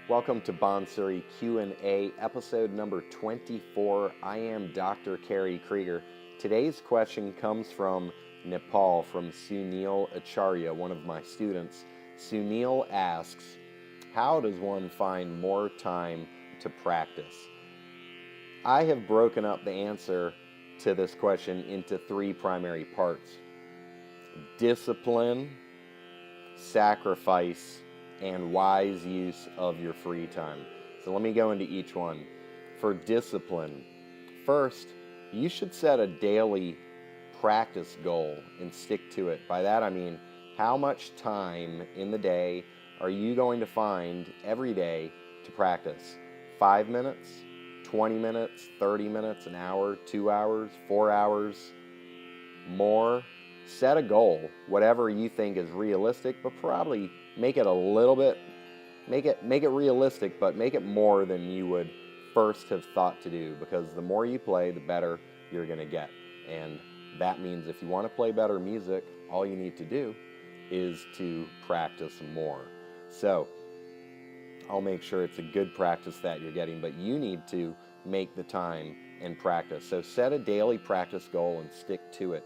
Welcome to Bansuri Q&A, episode number 24. I am Dr. Kerry Krieger. Today's question comes from Nepal, from Sunil Acharya, one of my students. Sunil asks, how does one find more time to practice? I have broken up the answer to this question into three primary parts: discipline, sacrifice, and wise use of your free time. So let me go into each one. For discipline, first, you should set a daily practice goal and stick to it. By that I mean, how much time in the day are you going to find every day to practice? 5 minutes, 20 minutes, 30 minutes, an hour, 2 hours, 4 hours, more? Set a goal, whatever you think is realistic, but probably make it a little bit, make it realistic, but make it more than you would first have thought to do, because the more you play, the better you're going to get. And that means if you want to play better music, all you need to do is to practice more. So I'll make sure it's a good practice that you're getting, but you need to make the time and practice. So set a daily practice goal and stick to it.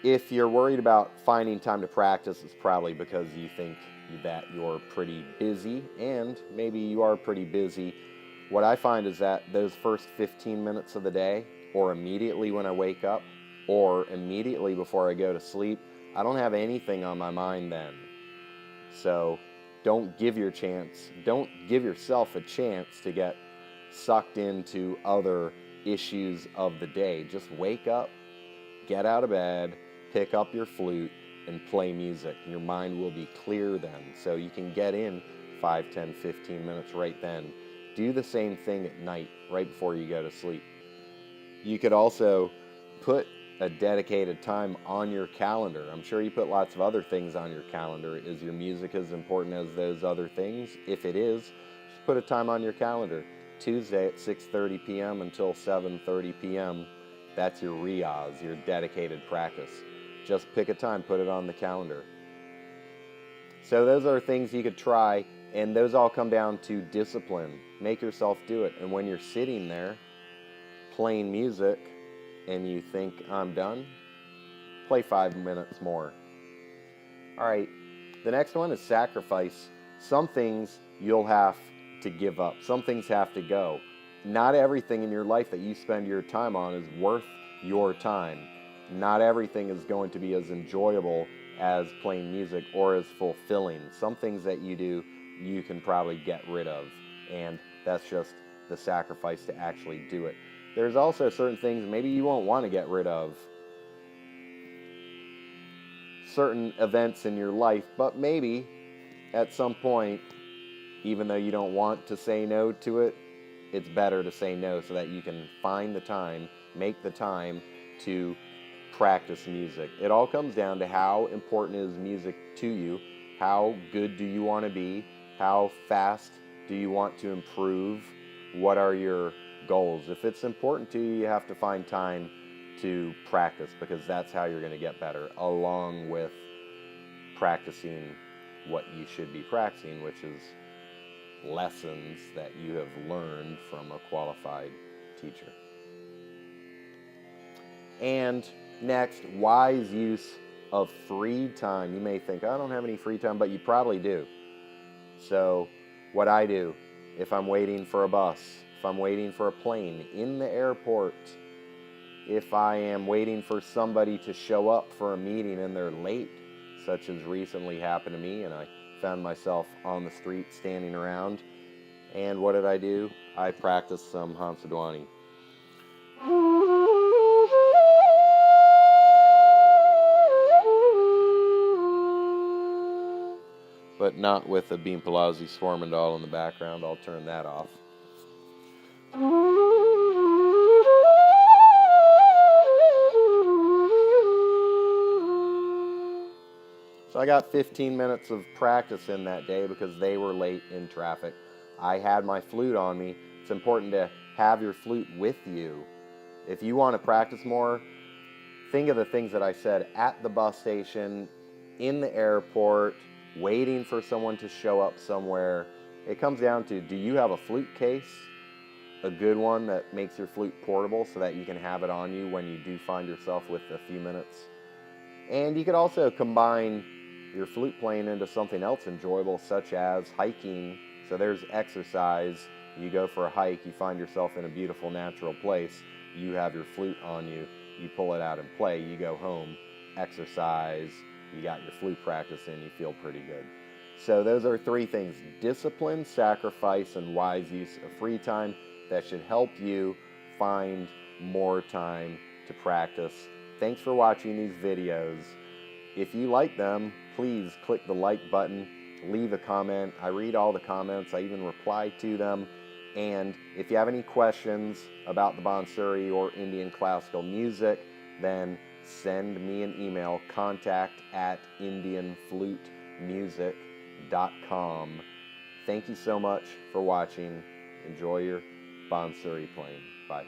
If you're worried about finding time to practice, it's probably because you think that you're pretty busy, and maybe you are pretty busy. What I find is that those first 15 minutes of the day, or immediately when I wake up, or immediately before I go to sleep, I don't have anything on my mind then. So don't give yourself a chance to get sucked into other issues of the day. Just wake up, get out of bed, pick up your flute, and play music. Your mind will be clear then, so you can get in 5, 10, 15 minutes right then. Do the same thing at night, right before you go to sleep. You could also put a dedicated time on your calendar. I'm sure you put lots of other things on your calendar. Is your music as important as those other things? If it is, just put a time on your calendar. Tuesday at 6:30 p.m. until 7:30 p.m. That's your riyaz, your dedicated practice. Just pick a time, put it on the calendar. So those are things you could try, and those all come down to discipline. Make yourself do it. And when you're sitting there playing music and you think, I'm done, play 5 minutes more. All right, the next one is sacrifice. Some things you'll have to give up. Some things have to go. Not everything in your life that you spend your time on is worth your time. Not everything is going to be as enjoyable as playing music or as fulfilling. Some things that you do, you can probably get rid of, and that's just the sacrifice to actually do it. There's also certain things maybe you won't want to get rid of. Certain events in your life, but maybe at some point, even though you don't want to say no to it, it's better to say no so that you can find the time, make the time to practice music. It all comes down to how important is music to you, how good do you want to be, how fast do you want to improve, what are your goals. If it's important to you, you have to find time to practice, because that's how you're going to get better, along with practicing what you should be practicing, which is lessons that you have learned from a qualified teacher. And next, wise use of free time. You may think, I don't have any free time, but you probably do. So what I do, if I'm waiting for a bus, if I'm waiting for a plane in the airport, if I am waiting for somebody to show up for a meeting and they're late, such as recently happened to me, and I found myself on the street standing around, and what did I do? I practiced some Hamsadwani. But not with a Beam Palazzi Swarmandal in the background. I'll turn that off. So I got 15 minutes of practice in that day because they were late in traffic. I had my flute on me. It's important to have your flute with you. If you want to practice more, think of the things that I said at the bus station, in the airport, waiting for someone to show up somewhere. It comes down to, do you have a flute case? A good one that makes your flute portable so that you can have it on you when you do find yourself with a few minutes. And you could also combine your flute playing into something else enjoyable, such as hiking. So there's exercise. You go for a hike, you find yourself in a beautiful natural place, you have your flute on you, you pull it out and play, you go home, exercise, you got your flute practice in, you feel pretty good. So those are 3 things: discipline, sacrifice, and wise use of free time that should help you find more time to practice. Thanks for watching these videos. If you like them, please click the like button, leave a comment. I read all the comments, I even reply to them. And if you have any questions about the Bansuri or Indian classical music, then send me an email, contact@indianflutemusic.com. Thank you so much for watching. Enjoy your Bansuri playing. Bye.